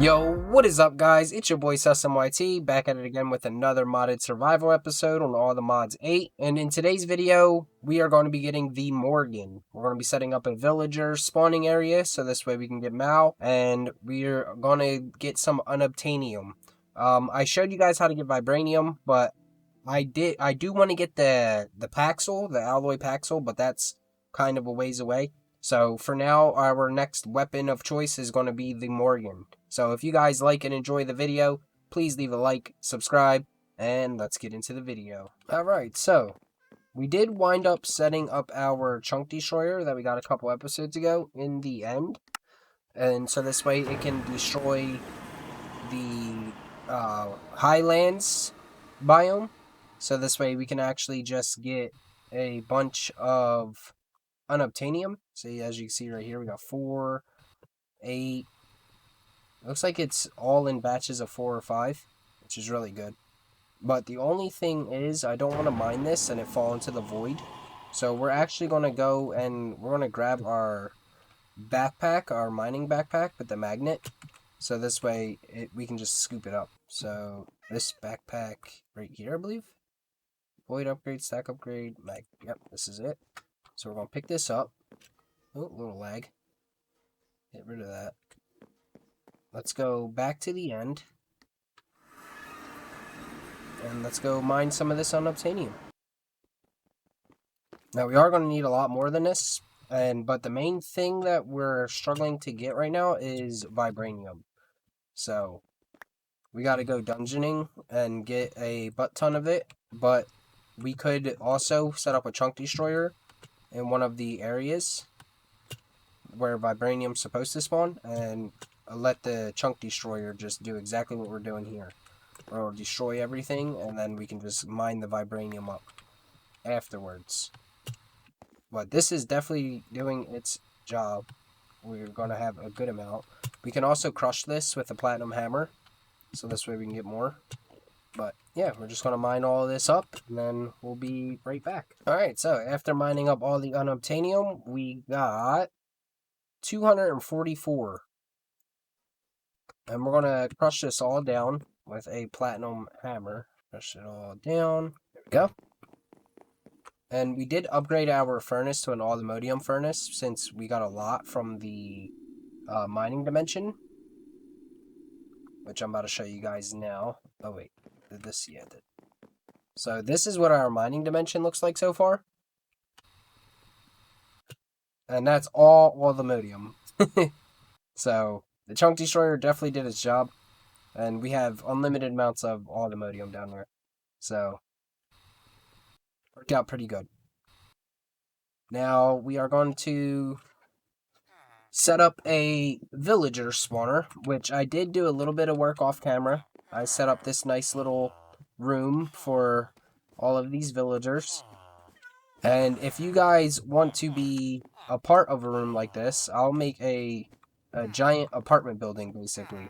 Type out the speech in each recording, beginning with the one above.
Yo, what is up, guys? It's your boy SusMYT, back at it again with another modded survival episode on All the Mods 8. And in today's video, we are going to be getting the Morgan. We're going to be setting up a villager spawning area, so this way we can get Mahou. And we're going to get some Unobtanium. I showed you guys how to get Vibranium, but I do want to get the Paxel, the Alloy Paxel, but that's kind of a ways away. So for now, our next weapon of choice is going to be the Morgan. So if you guys like and enjoy the video, please leave a like, subscribe, and let's get into the video. Alright, so we did wind up setting up our chunk destroyer that we got a couple episodes ago in the end. And so this way it can destroy the highlands biome. So this way we can actually just get a bunch of Unobtanium. See, as you can see right here, we got 4, 8. Looks like it's all in batches of 4 or 5, which is really good. But the only thing is, I don't want to mine this and it fall into the void. So we're actually going to go and we're going to grab our backpack, our mining backpack with the magnet. So this way we can just scoop it up. So this backpack right here, I believe. Void upgrade, stack upgrade, mag. Yep, this is it. So we're going to pick this up. Oh, a little lag. Get rid of that. Let's go back to the end. And let's go mine some of this Unobtanium. Now, we are going to need a lot more than this. But the main thing that we're struggling to get right now is Vibranium. So, we got to go dungeoning and get a butt ton of it. But we could also set up a chunk destroyer in one of the areas where Vibranium's supposed to spawn, and let the chunk destroyer just do exactly what we're doing here. It'll destroy everything, and then we can just mine the Vibranium up afterwards. But this is definitely doing its job. We're going to have a good amount. We can also crush this with a platinum hammer, so this way we can get more. But yeah, we're just going to mine all of this up, and then we'll be right back. Alright, so after mining up all the Unobtanium, we got 244. And we're going to crush this all down with a platinum hammer. Crush it all down. There we go. And we did upgrade our furnace to an Unobtanium furnace, since we got a lot from the mining dimension. Which I'm about to show you guys now. Oh wait, did this? Yeah, it did. So this is what our mining dimension looks like so far. And that's all Unobtanium. So the chunk destroyer definitely did its job. And we have unlimited amounts of Unobtanium down there. So, worked out pretty good. Now, we are going to set up a villager spawner, which I did do a little bit of work off camera. I set up this nice little room for all of these villagers. And if you guys want to be a part of a room like this, I'll make a giant apartment building, basically.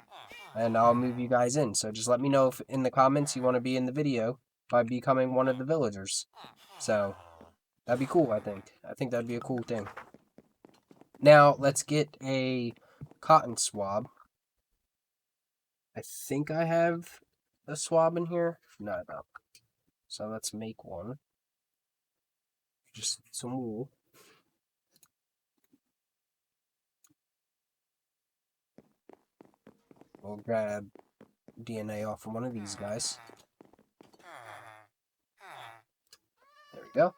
And I'll move you guys in. So just let me know if in the comments you want to be in the video by becoming one of the villagers. So, that'd be cool, I think. I think that'd be a cool thing. Now, let's get a cotton swab. I think I have a swab in here. No, I don't. So let's make one. Just some wool. We'll grab DNA off from one of these guys. There we go.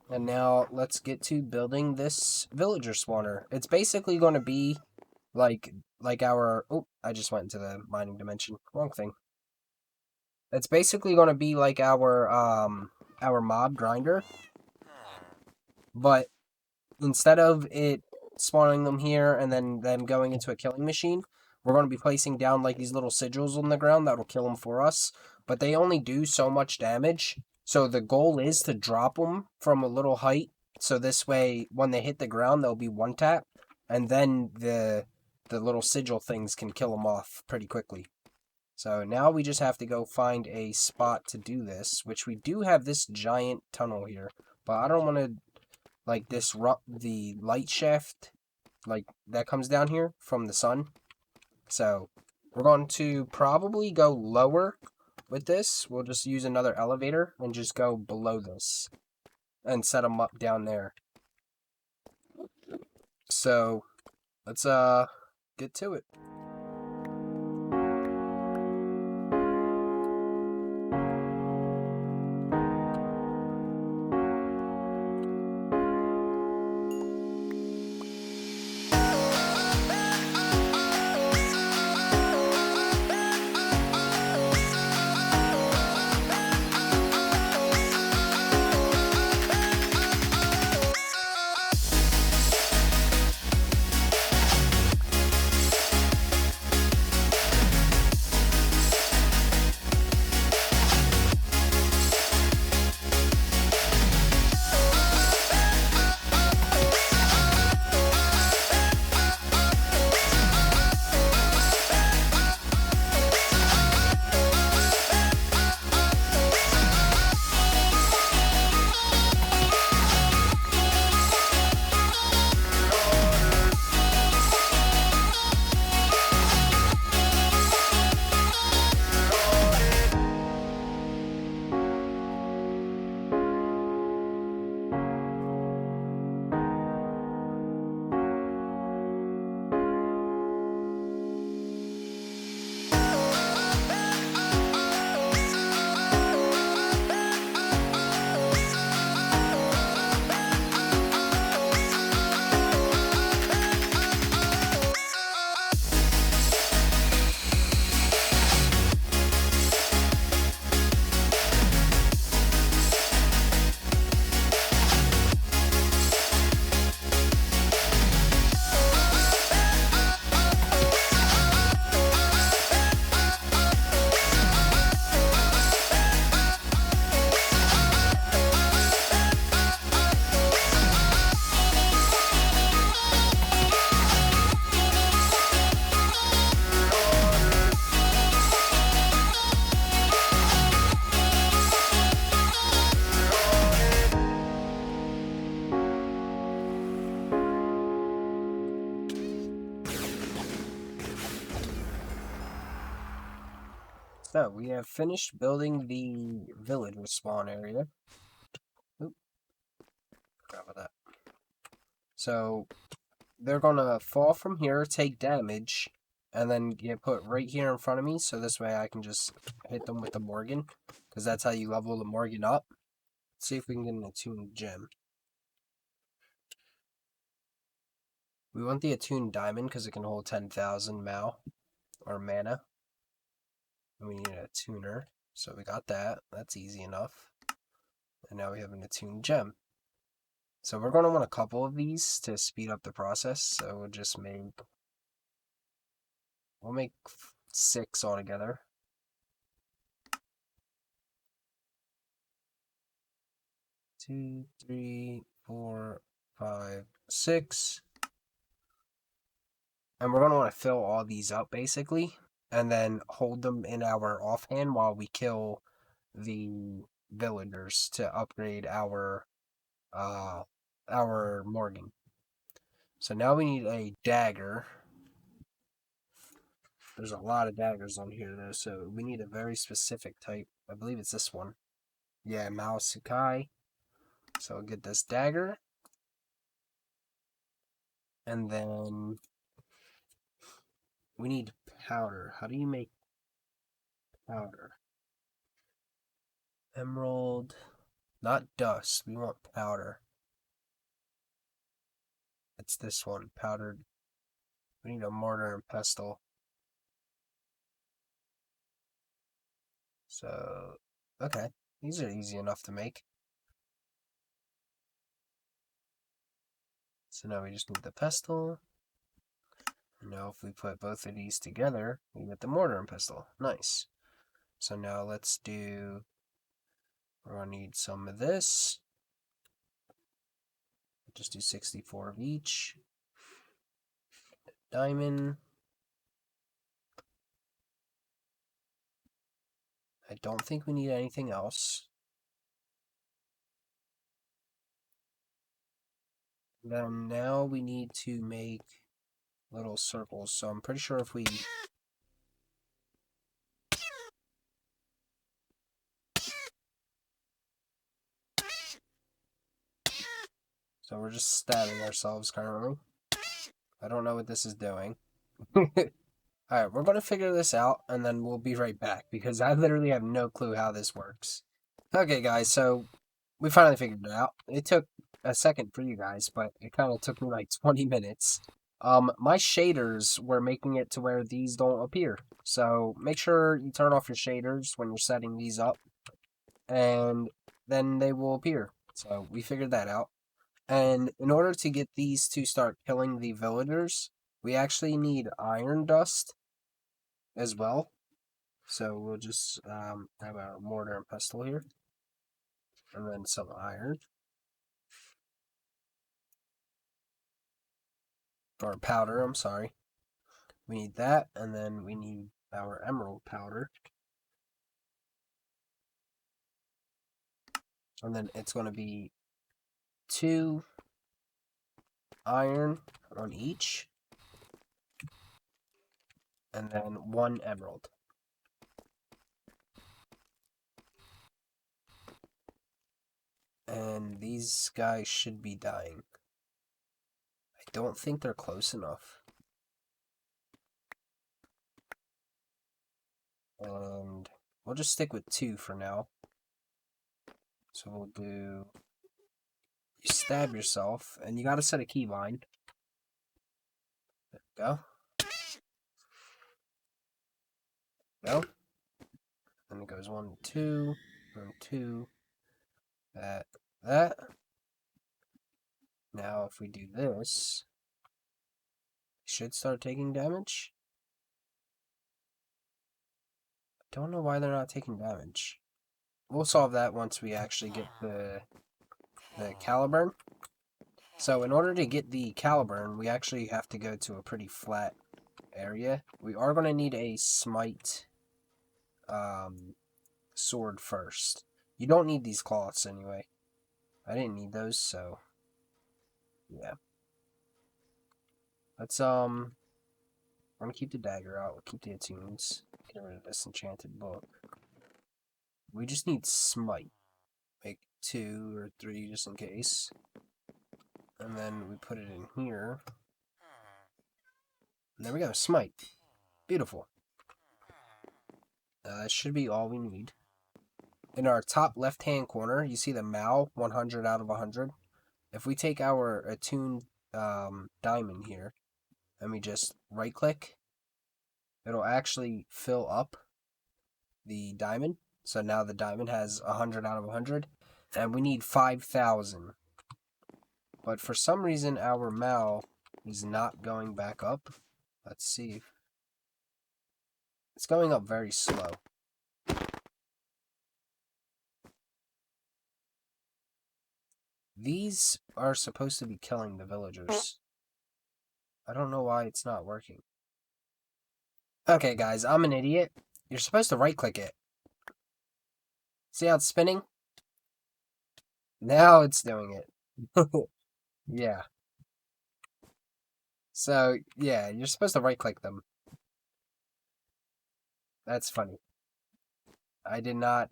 And now let's get to building this villager spawner. It's basically going to be like our... Oh, I just went into the mining dimension. Wrong thing. It's basically going to be like our mob grinder. But instead of it spawning them here and then them going into a killing machine, we're going to be placing down like these little sigils on the ground that will kill them for us. But they only do so much damage. So the goal is to drop them from a little height. So this way, when they hit the ground, they'll be one tap. And then the little sigil things can kill them off pretty quickly. So now we just have to go find a spot to do this. Which we do have this giant tunnel here. But I don't want to like disrupt the light shaft like that comes down here from the sun. So we're going to probably go lower with this. We'll just use another elevator and just go below this and set them up down there. So let's get to it. So we have finished building the village respawn area. Oop, forgot about that. So they're gonna fall from here, take damage, and then get put right here in front of me. So this way I can just hit them with the Morgan, because that's how you level the Morgan up. Let's see if we can get an attuned gem. We want the attuned diamond because it can hold 10,000 Mahou or mana. And we need a tuner, so we got that. That's easy enough. And now we have an attuned gem. So we're going to want a couple of these to speed up the process. So we'll just make 6 altogether. 2, 3, 4, 5, 6. And we're going to want to fill all these up basically, and then hold them in our offhand while we kill the villagers to upgrade our Morgan. So now we need a dagger. There's a lot of daggers on here though, so we need a very specific type. I believe it's this one. Yeah, Mahou Sukai. So I'll get this dagger. And then we need powder. How do you make powder? Emerald. Not dust. We want powder. It's this one. Powdered. We need a mortar and pestle. So, okay. These are easy enough to make. So now we just need the pestle. And now if we put both of these together, we get the mortar and pestle. Nice. So now let's do, we're going to need some of this. Just do 64 of each. Diamond. I don't think we need anything else. Then now we need to make little circles. So I'm pretty sure if we... So we're just stabbing ourselves currently. I don't know what this is doing. Alright, we're going to figure this out, and then we'll be right back, because I literally have no clue how this works. Okay, guys, so we finally figured it out. It took a second for you guys, but it kind of took me like 20 minutes. My shaders were making it to where these don't appear. So make sure you turn off your shaders when you're setting these up, and then they will appear. So we figured that out. And in order to get these to start killing the villagers, we actually need iron dust as well. So we'll just have our mortar and pestle here, and then some iron. Or powder, I'm sorry. We need that, and then we need our emerald powder. And then it's going to be 2 iron on each, and then 1 emerald. And these guys should be dying. I don't think they're close enough. And we'll just stick with 2 for now. So we'll do... You stab yourself, and you gotta set a keybind. There we go. Go. And it goes 1, 2, 1, 2. That. Now, if we do this, it should start taking damage. I don't know why they're not taking damage. We'll solve that once we actually get the caliburn. So in order to get the caliburn, we actually have to go to a pretty flat area. We are going to need a smite sword first. You don't need these cloths anyway. I didn't need those, so yeah. Let's I'm gonna keep the dagger out. We'll keep the attunes. Get rid of this enchanted book. We just need smite. Make 2 or 3 just in case. And then we put it in here. And there we go, smite. Beautiful. That should be all we need. In our top left-hand corner, you see the Mahou, 100 out of 100. If we take our attuned diamond here, and we just right-click, it'll actually fill up the diamond. So now the diamond has 100 out of 100, and we need 5,000. But for some reason, our Mahou is not going back up. Let's see. It's going up very slow. These are supposed to be killing the villagers. I don't know why it's not working. Okay, guys, I'm an idiot. You're supposed to right-click it. See how it's spinning? Now it's doing it. Yeah. So, yeah, you're supposed to right-click them. That's funny. I did not,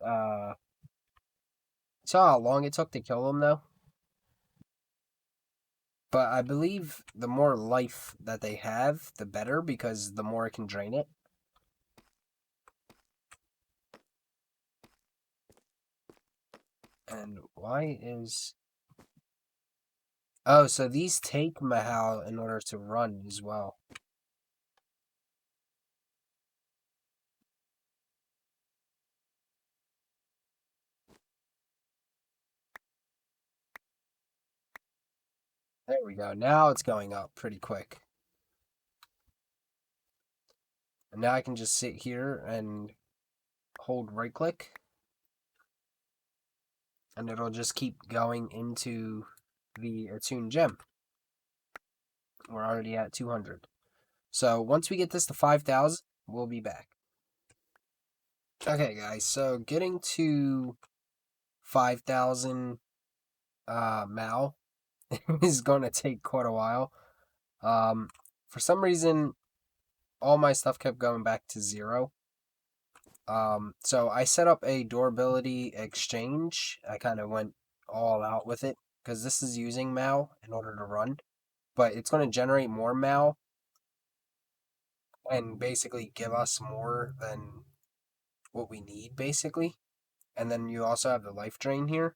saw how long it took to kill them, though? But I believe the more life that they have, the better, because the more it can drain it. And why is... Oh, so these take Mahou in order to run as well. There we go. Now it's going up pretty quick. And now I can just sit here and hold right click. And it'll just keep going into the attuned gem. We're already at 200. So once we get this to 5,000, we'll be back. Okay, guys. So getting to 5,000 Mahou is going to take quite a while. For some reason, all my stuff kept going back to 0. So I set up a durability exchange. I kind of went all out with it because this is using Mahou in order to run, but it's going to generate more Mahou and basically give us more than what we need, basically. And then you also have the life drain here.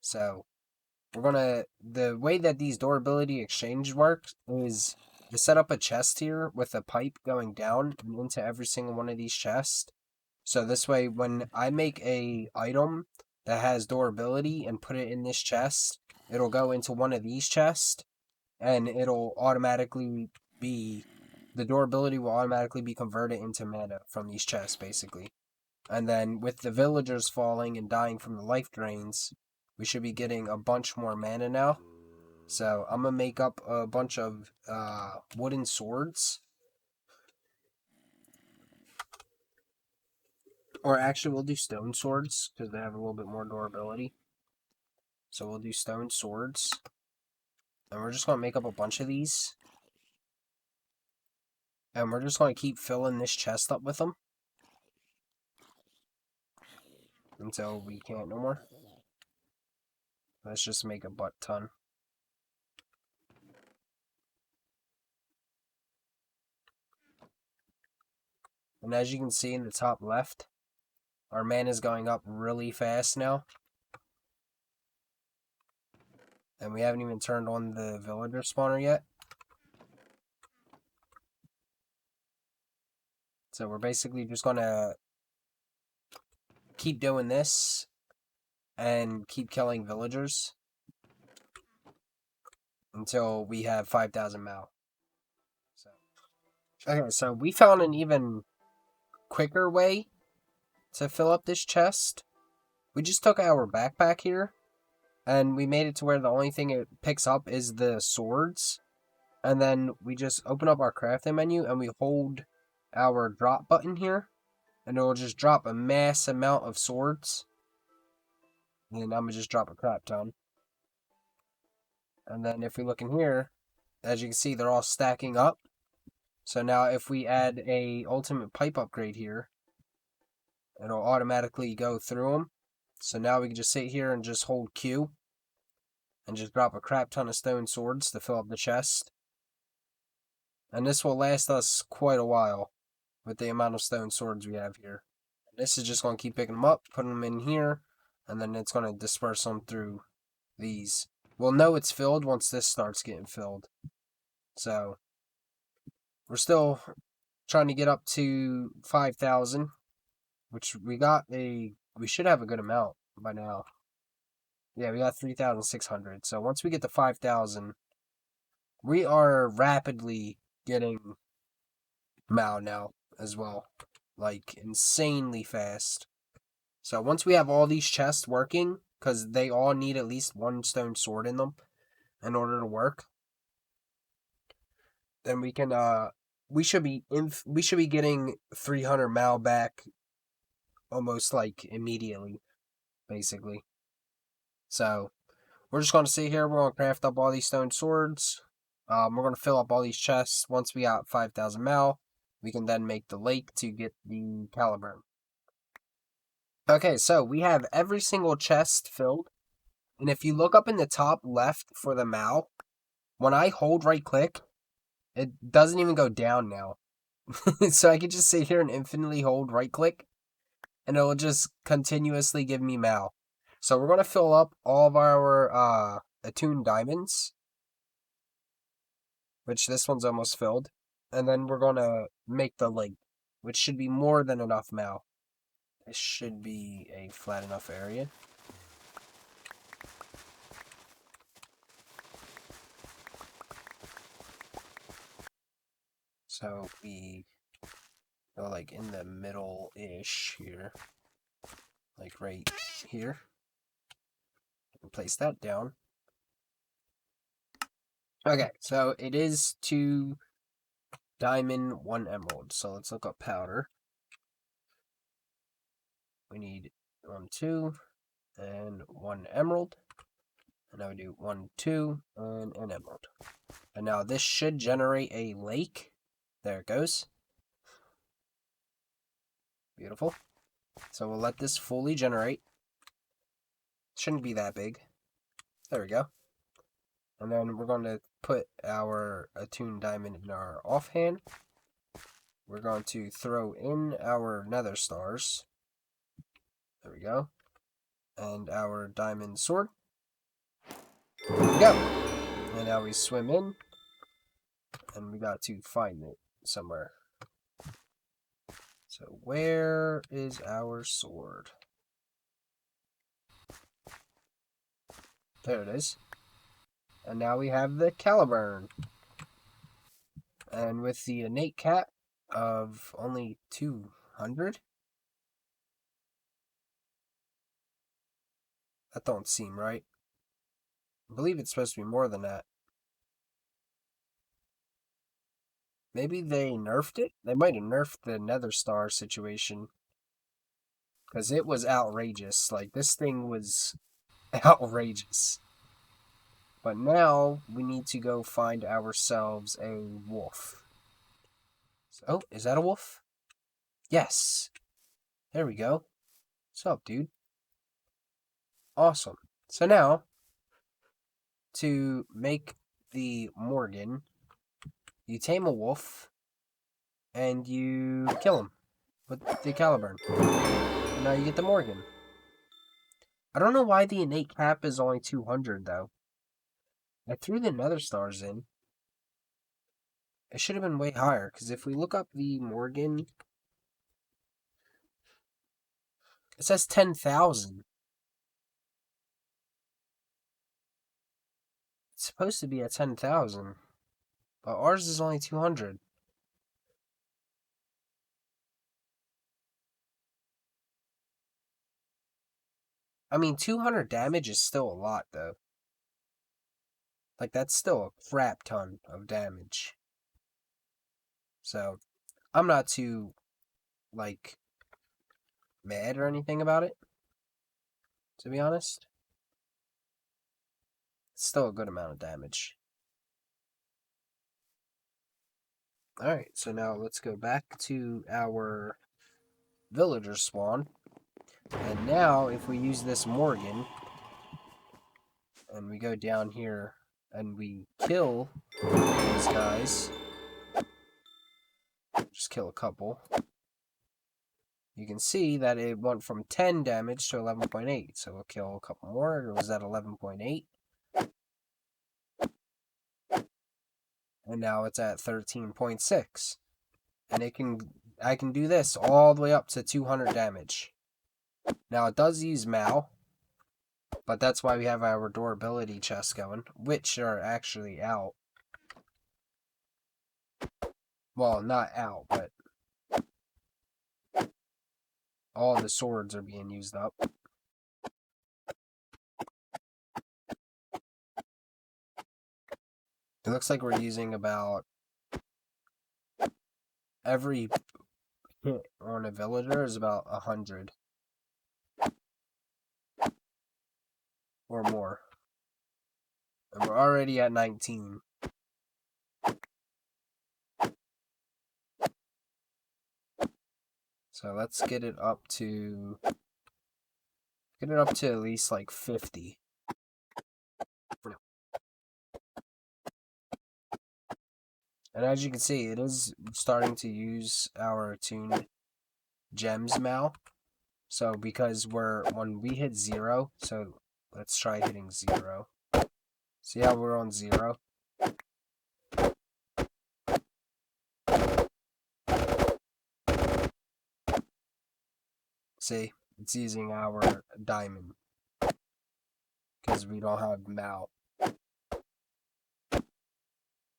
So the way that these durability exchange works is to set up a chest here with a pipe going down and into every single one of these chests. So this way, when I make a item that has durability and put it in this chest, it'll go into one of these chests, and it'll automatically be, the durability will automatically be converted into mana from these chests, basically. And then with the villagers falling and dying from the life drains, we should be getting a bunch more mana now. So I'm going to make up a bunch of wooden swords. Or actually, we'll do stone swords, because they have a little bit more durability. So we'll do stone swords. And we're just going to make up a bunch of these. And we're just going to keep filling this chest up with them. Until we can't no more. Let's just make a butt ton. And as you can see in the top left, our mana is going up really fast now. And we haven't even turned on the villager spawner yet. So we're basically just going to keep doing this and keep killing villagers until we have 5,000 Mahou. Okay, so we found an even quicker way to fill up this chest. We just took our backpack here, and we made it to where the only thing it picks up is the swords. And then we just open up our crafting menu, and we hold our drop button here, and it'll just drop a mass amount of swords. And I'm going to just drop a crap ton. And then if we look in here, as you can see, they're all stacking up. So now if we add a ultimate pipe upgrade here, it'll automatically go through them. So now we can just sit here and just hold Q and just drop a crap ton of stone swords to fill up the chest. And this will last us quite a while with the amount of stone swords we have here. This is just going to keep picking them up, putting them in here, and then it's going to disperse them through these. We'll know it's filled once this starts getting filled. So we're still trying to get up to 5,000, which we should have a good amount by now. Yeah, we got 3,600. So once we get to 5,000, we are rapidly getting Mahou now as well. Like, insanely fast. So once we have all these chests working, because they all need at least one stone sword in them in order to work, then we can we should be getting 300 Mahou back almost like immediately, basically. So we're just going to sit here. We're going to craft up all these stone swords. We're going to fill up all these chests. Once we got 5,000 Mahou, we can then make the lake to get the caliburn. Okay, so we have every single chest filled. And if you look up in the top left for the Mahou, when I hold right click, it doesn't even go down now. So I can just sit here and infinitely hold right click, and it'll just continuously give me Mahou. So we're going to fill up all of our attuned diamonds, which this one's almost filled. And then we're going to make the lake, which should be more than enough Mahou. This should be a flat enough area. So we go like in the middle-ish here. Like right here. And place that down. Okay, so it is 2 diamond, 1 emerald. So let's look up powder. We need 1, 2, and 1 emerald. Now we do 1, 2, and an emerald. And now this should generate a lake. There it goes. Beautiful. So we'll let this fully generate. Shouldn't be that big. There we go. And then we're going to put our attuned diamond in our offhand. We're going to throw in our nether stars. There we go. And our diamond sword. There we go. And now we swim in. And we got to find it somewhere. So where is our sword? There it is. And now we have the caliburn. And with the innate cap of only 200, that don't seem right. I believe it's supposed to be more than that. Maybe they nerfed it? They might have nerfed the Nether Star situation. Because it was outrageous. Like, this thing was outrageous. But now, we need to go find ourselves a wolf. Oh, is that a wolf? Yes. There we go. What's up, dude? Awesome. So now, to make the Morgan, you tame a wolf, and you kill him with the caliburn. And now you get the Morgan. I don't know why the innate cap is only 200, though. I threw the nether stars in. It should have been way higher, because if we look up the Morgan, it says 10,000. It's supposed to be at 10,000, but ours is only 200. I mean, 200 damage is still a lot, though. Like, that's still a crap ton of damage. So, I'm not too, like, mad or anything about it, to be honest. It's still a good amount of damage. Alright, so now let's go back to our villager spawn. And now, if we use this Morgan, and we go down here, and we kill these guys, just kill a couple, you can see that it went from 10 damage to 11.8. So we'll kill a couple more. It was at 11.8. And now it's at 13.6. And I can do this all the way up to 200 damage. Now it does use Mahou, but that's why we have our durability chests going, which are actually out. Well, not out, but all the swords are being used up. It looks like we're using about every hit on a villager is about 100 or more. And we're already at 19. So let's get it up to at least like 50. For now. And as you can see, it is starting to use our attuned gems now. So because when we hit 0, so let's try hitting 0. See how we're on 0? See, it's using our diamond because we don't have Mahou.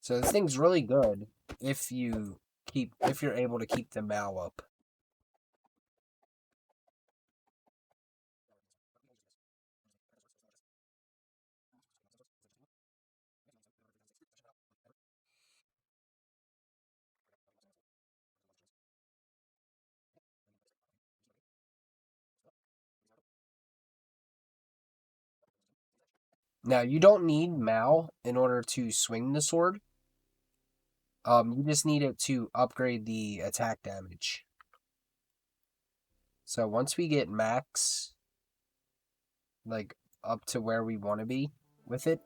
So this thing's really good if you're able to keep the Mahou up. Now, you don't need Mahou in order to swing the sword. You just need it to upgrade the attack damage. So once we get max, like, up to where we want to be with it,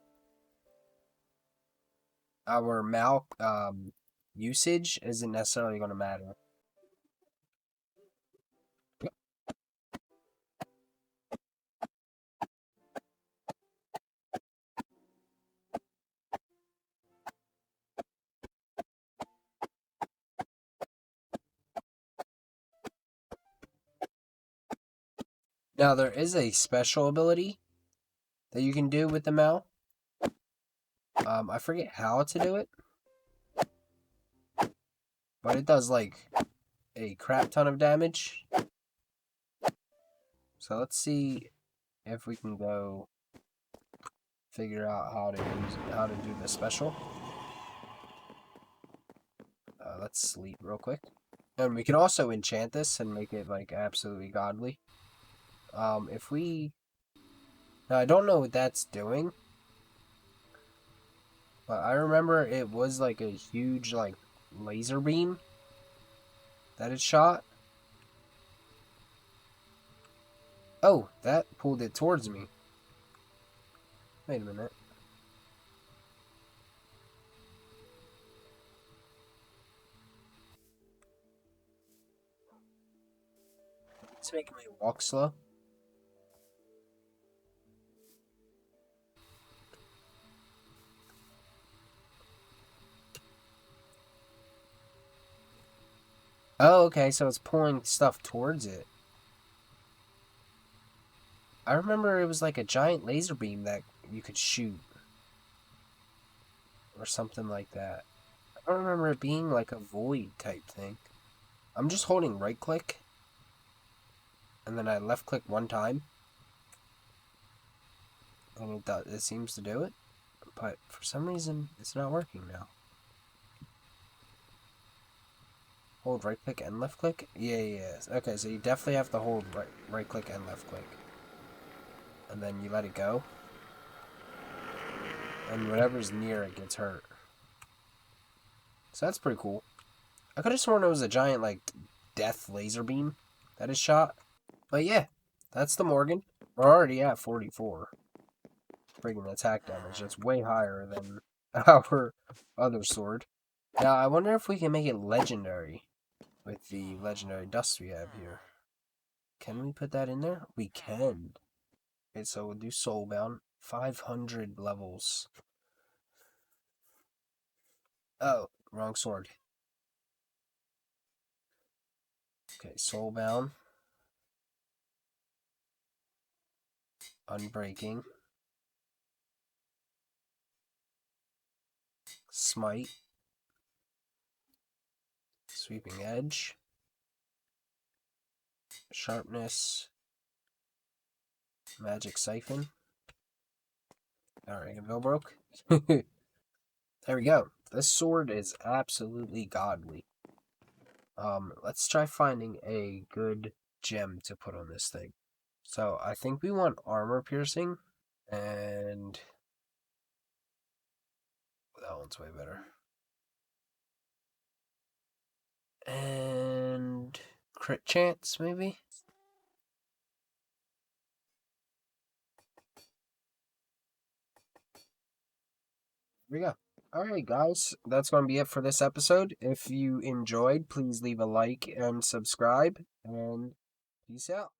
our Mahou usage isn't necessarily going to matter. Now, there is a special ability that you can do with the Mahou. I forget how to do it, but it does, like, a crap ton of damage. So let's see if we can go figure out how to do the special. Let's sleep real quick. And we can also enchant this and make it, like, absolutely godly. If we... Now, I don't know what that's doing. But I remember it was, like, a huge, like, laser beam that it shot. Oh, that pulled it towards me. Wait a minute. It's making me walk slow. Oh, okay, so it's pulling stuff towards it. I remember it was like a giant laser beam that you could shoot. Or something like that. I don't remember it being like a void type thing. I'm just holding right click. And then I left click one time. And it seems to do it. But for some reason, it's not working now. Hold right click and left click? Yeah. Okay, so you definitely have to hold right click and left click. And then you let it go. And whatever's near it gets hurt. So that's pretty cool. I could have sworn it was a giant, like, death laser beam that is shot. But yeah, that's the Morgan. We're already at 44. Friggin' attack damage. That's way higher than our other sword. Now, I wonder if we can make it legendary with the legendary dust we have here. Can we put that in there? We can. Okay, so we'll do Soulbound. 500 levels. Oh, wrong sword. Okay, Soulbound. Unbreaking. Smite. Sweeping Edge. Sharpness. Magic Siphon. Alright, Bill broke. There we go. This sword is absolutely godly. Let's try finding a good gem to put on this thing. So, I think we want armor piercing, and that one's way better. And crit chance, maybe? Here we go. Alright, guys, that's going to be it for this episode. If you enjoyed, please leave a like and subscribe, and peace out.